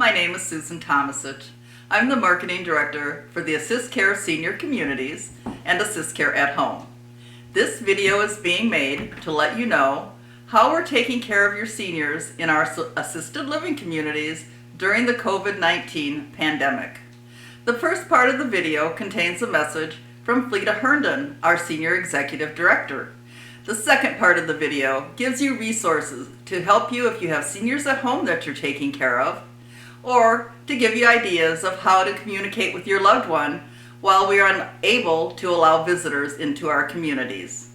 My name is Susan Tomasich. I'm the Marketing Director for the AssistCare Senior Communities and AssistCare at Home. This video is being made to let you know how we're taking care of your seniors in our assisted living communities during the COVID-19 pandemic. The first part of the video contains a message from Fleta Herndon, our Senior Executive Director. The second part of the video gives you resources to help you if you have seniors at home that you're taking care of, or to give you ideas of how to communicate with your loved one while we are unable to allow visitors into our communities.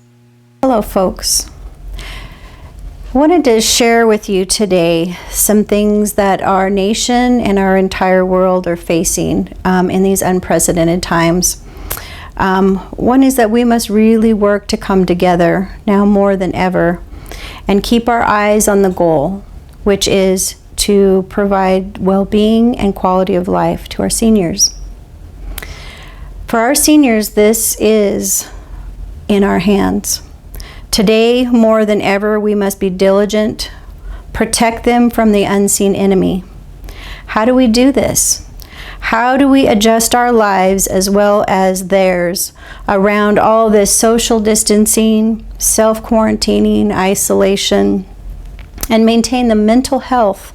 Hello folks. I wanted to share with you today some things that our nation and our entire world are facing in these unprecedented times. One is that we must really work to come together now more than ever and keep our eyes on the goal, which is to provide well-being and quality of life to our seniors. For our seniors, this is in our hands. Today, more than ever, we must be diligent, protect them from the unseen enemy. How do we do this? How do we adjust our lives as well as theirs around all this social distancing, self-quarantining, isolation, and maintain the mental health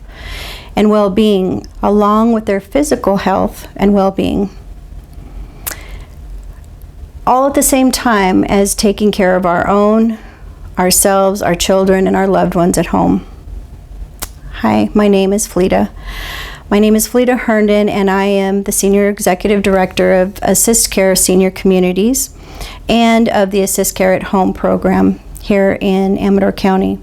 and well-being along with their physical health and well-being, all at the same time as taking care of our own, ourselves, our children, and our loved ones at home? Hi, my name is Fleta. My name is Fleta Herndon, and I am the Senior Executive Director of AssistCare Senior Communities and of the AssistCare at Home program here in Amador County.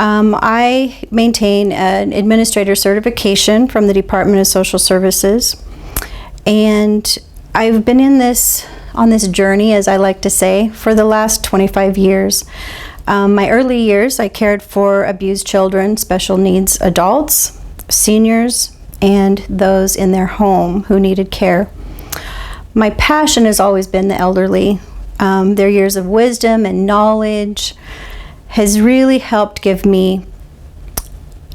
I maintain an administrator certification from the Department of Social Services, and I've been on this journey, as I like to say, for the last 25 years. My early years, I cared for abused children, special needs adults, seniors, and those in their home who needed care. My passion has always been the elderly. Their years of wisdom and knowledge has really helped give me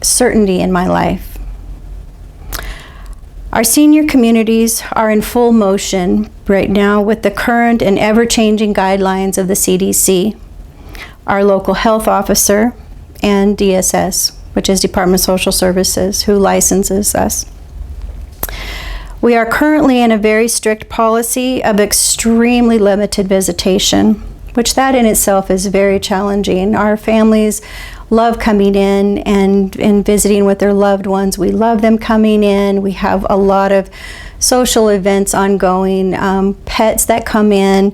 certainty in my life. Our senior communities are in full motion right now with the current and ever-changing guidelines of the CDC, our local health officer, and DSS, which is Department of Social Services, who licenses us. We are currently in a very strict policy of extremely limited visitation, which that in itself is very challenging. Our families love coming in and visiting with their loved ones. We love them coming in. We have a lot of social events ongoing, pets that come in,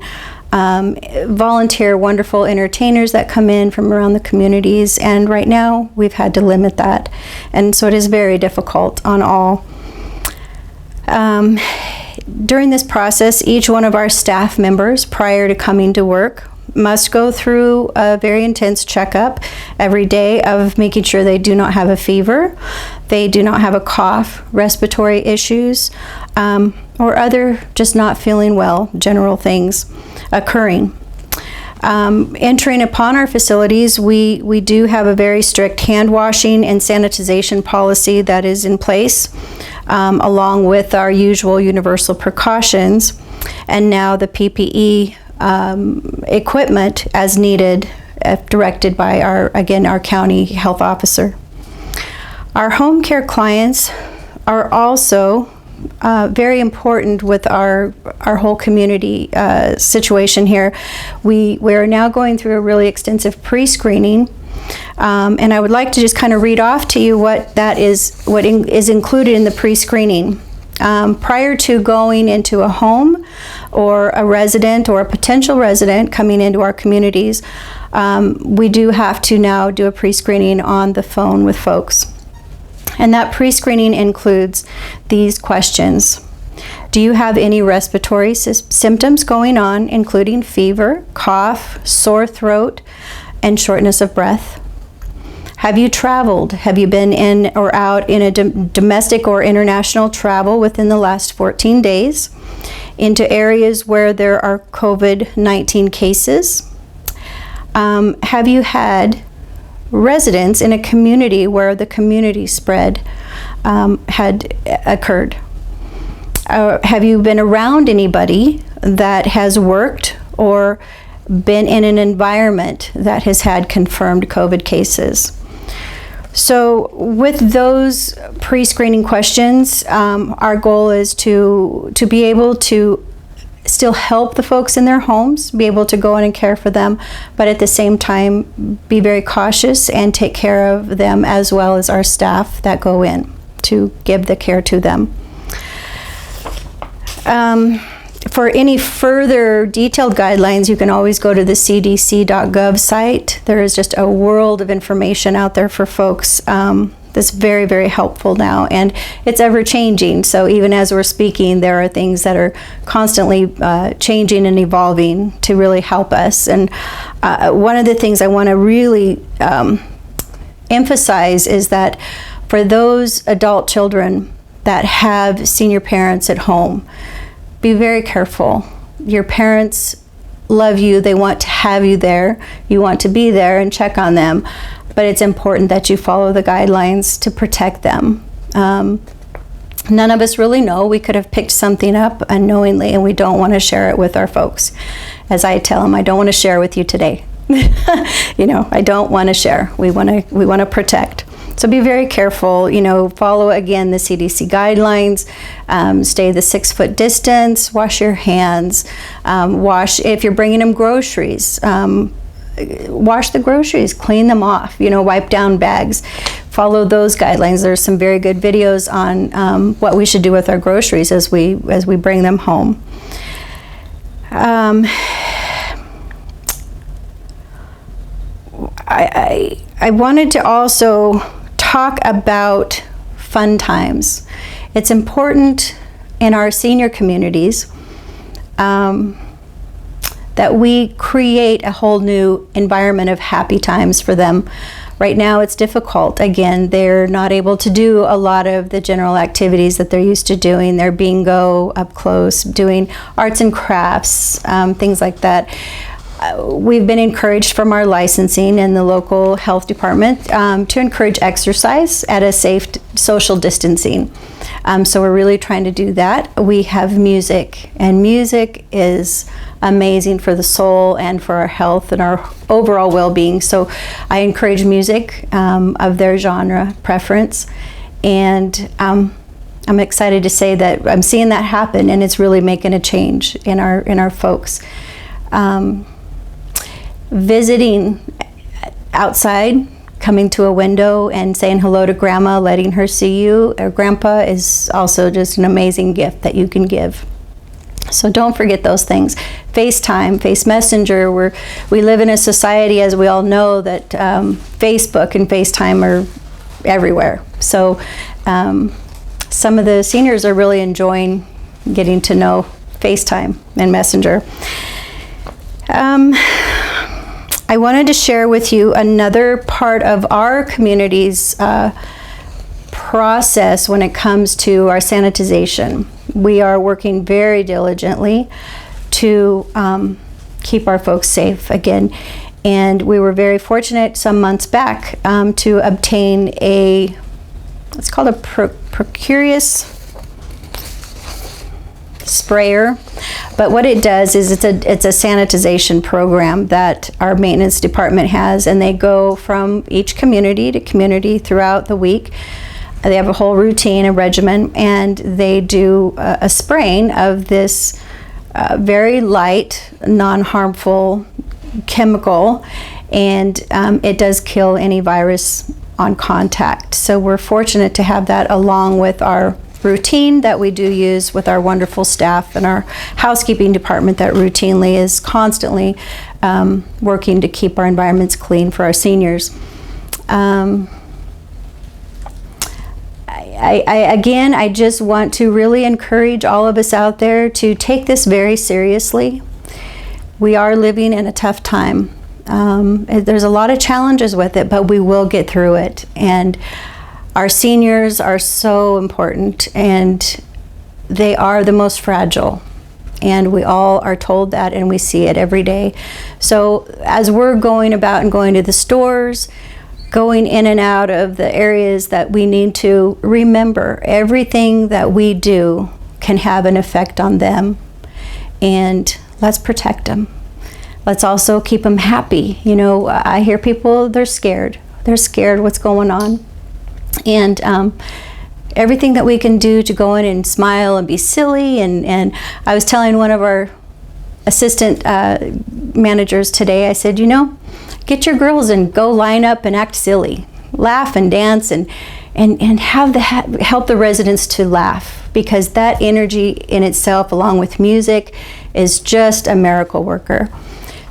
volunteer wonderful entertainers that come in from around the communities, and right now we've had to limit that, and so it is very difficult on all. During this process, each one of our staff members prior to coming to work must go through a very intense checkup every day of making sure they do not have a fever, they do not have a cough, respiratory issues, or other just not feeling well, general things occurring. Entering upon our facilities, we do have a very strict hand washing and sanitization policy that is in place, along with our usual universal precautions, and now the PPE equipment as needed, directed by our county health officer. Our home care clients are also very important with our whole community situation here. We are now going through a really extensive pre-screening, and I would like to just kind of read off to you what is included in the pre-screening. Prior to going into a home or a resident or a potential resident coming into our communities, we do have to now do a pre-screening on the phone with folks. And that pre-screening includes these questions. Do you have any respiratory symptoms going on, including fever, cough, sore throat, and shortness of breath? Have you traveled? Have you been in or out in a domestic or international travel within the last 14 days into areas where there are COVID-19 cases? Have you had residents in a community where the community spread had occurred. Have you been around anybody that has worked or been in an environment that has had confirmed COVID cases? So with those pre-screening questions, our goal is to be able to still help the folks in their homes, be able to go in and care for them, but at the same time be very cautious and take care of them, as well as our staff that go in to give the care to them. For any further detailed guidelines, you can always go to the cdc.gov site. There is just a world of information out there for folks that's very, very helpful now, and it's ever changing. So even as we're speaking, there are things that are constantly changing and evolving to really help us. And one of the things I want to really emphasize is that for those adult children that have senior parents at home, be very careful. Your parents love you, they want to have you there, you want to be there and check on them, but it's important that you follow the guidelines to protect them. None of us really know. We could have picked something up unknowingly, and we don't want to share it with our folks. As I tell them, I don't want to share with you today. You know, I don't want to share. We want to protect. So be very careful, you know, follow again the CDC guidelines, stay the 6 foot distance, wash your hands, if you're bringing them groceries, wash the groceries, clean them off, you know, wipe down bags, follow those guidelines. There's some very good videos on what we should do with our groceries as we bring them home. I wanted to also talk about fun times. It's important in our senior communities that we create a whole new environment of happy times for them. Right now it's difficult. Again, they're not able to do a lot of the general activities that they're used to doing. Their bingo up close, doing arts and crafts, things like that. We've been encouraged from our licensing and the local health department to encourage exercise at a safe social distancing. So we're really trying to do that. We have music, and music is amazing for the soul and for our health and our overall well-being. So I encourage music of their genre preference, and I'm excited to say that I'm seeing that happen, and it's really making a change in our folks. Visiting outside, coming to a window and saying hello to grandma, letting her see you, or grandpa, is also just an amazing gift that you can give. So don't forget those things. FaceTime, Face Messenger, we live in a society, as we all know, that Facebook and FaceTime are everywhere. So some of the seniors are really enjoying getting to know FaceTime and Messenger. I wanted to share with you another part of our community's process when it comes to our sanitization. We are working very diligently to keep our folks safe again, and we were very fortunate some months back to obtain it's called a Procurious sprayer, but what it does is it's a sanitization program that our maintenance department has, and they go from each community to community throughout the week. They have a whole routine, a regimen, and they do a spraying of this very light, non-harmful chemical, and it does kill any virus on contact. So we're fortunate to have that along with our routine that we do use with our wonderful staff and our housekeeping department that routinely is constantly working to keep our environments clean for our seniors. I just want to really encourage all of us out there to take this very seriously. We are living in a tough time. There's a lot of challenges with it, but we will get through it. And our seniors are so important, and they are the most fragile. And we all are told that, and we see it every day. So as we're going about and going to the stores, going in and out of the areas that we need to remember everything that we do can have an effect on them, and let's protect them. Let's also keep them happy. You know, I hear people, they're scared what's going on, and everything that we can do to go in and smile and be silly. And I was telling one of our assistant managers today, I said, you know, get your girls and go line up and act silly, laugh and dance, and help the residents to laugh, because that energy in itself, along with music, is just a miracle worker.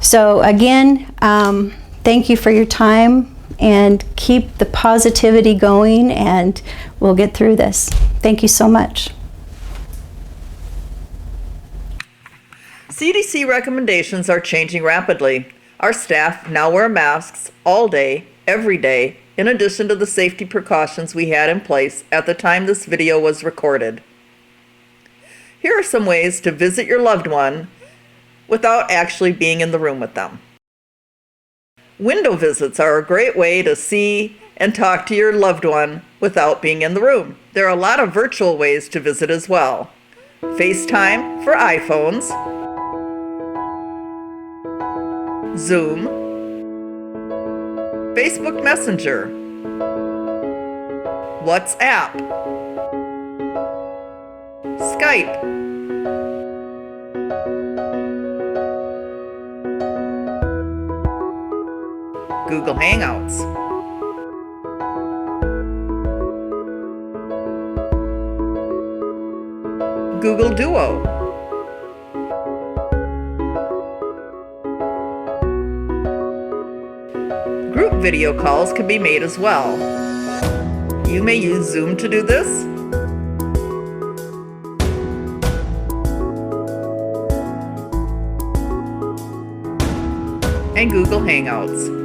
So again, thank you for your time, and keep the positivity going, and we'll get through this. Thank you so much. CDC recommendations are changing rapidly. Our staff now wear masks all day, every day, in addition to the safety precautions we had in place at the time this video was recorded. Here are some ways to visit your loved one without actually being in the room with them. Window visits are a great way to see and talk to your loved one without being in the room. There are a lot of virtual ways to visit as well. FaceTime for iPhones, Zoom, Facebook Messenger, WhatsApp, Skype, Google Hangouts, Google Duo, group video calls can be made as well. You may use Zoom to do this, and Google Hangouts.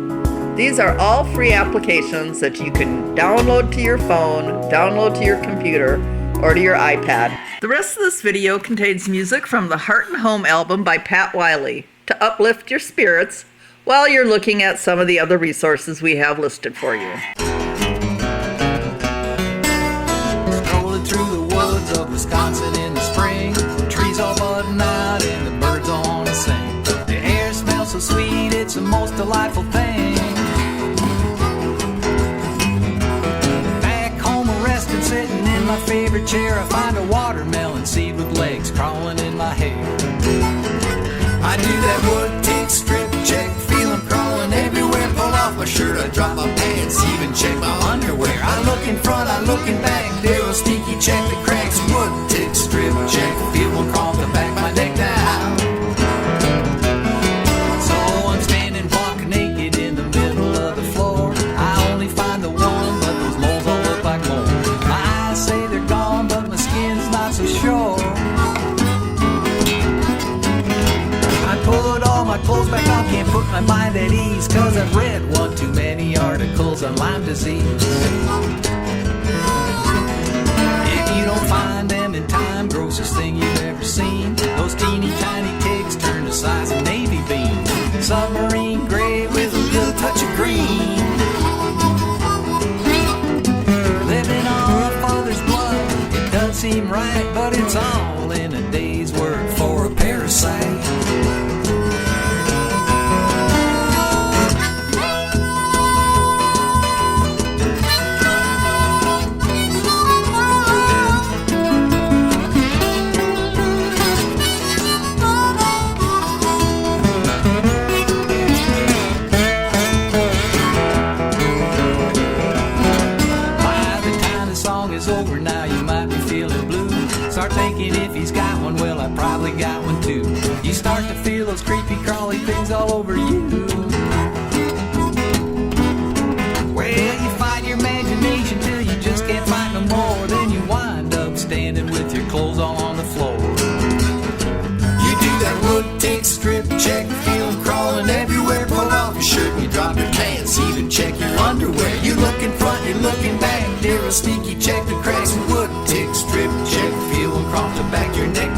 These are all free applications that you can download to your phone, download to your computer, or to your iPad. The rest of this video contains music from the Heart and Home album by Pat Wiley to uplift your spirits while you're looking at some of the other resources we have listed for you. Strolling through the woods of Wisconsin in the spring, the trees all budding out and the birds all want to sing. The air smells so sweet, it's the most delightful thing. Back home resting, sitting in my favorite chair, I find a watermelon seed with legs crawling in my hair. I do that wood tick strip check, feel them crawling everywhere. Pull off my shirt, I drop my pants, even check my underwear. I look in front, I look in back, do a sneaky check the cracks. Wood tick strip check, feel one crawl the back of my neck down. So I'm standing walk naked in the middle of the floor. I only find the one, but those moles all look like more. My eyes say they're gone, but my skin's not so sure. Put all my clothes back on, can't put my mind at ease, cause I've read one too many articles on Lyme disease. If you don't find them in time, grossest thing you've ever seen. Those teeny tiny ticks turn the size of navy beans. Submarine gray with a little touch of green. Living on a father's blood, it doesn't seem right, but it's all in a day's work for a parasite. Over now, you might be feeling blue. Start thinking if he's got one, well, I probably got one too. You start to feel those creepy crawly things all over you. Well, you fight your imagination till you just can't fight no more. Then you wind up standing with your clothes all on the floor. You do that wood tick strip check, feel them crawling everywhere. Pull off your shirt and you drop your pants, even check your underwear. You look in front, you're looking back, there a sneaky check the cracks and wood tick strip check, feel them crawl the back of your neck.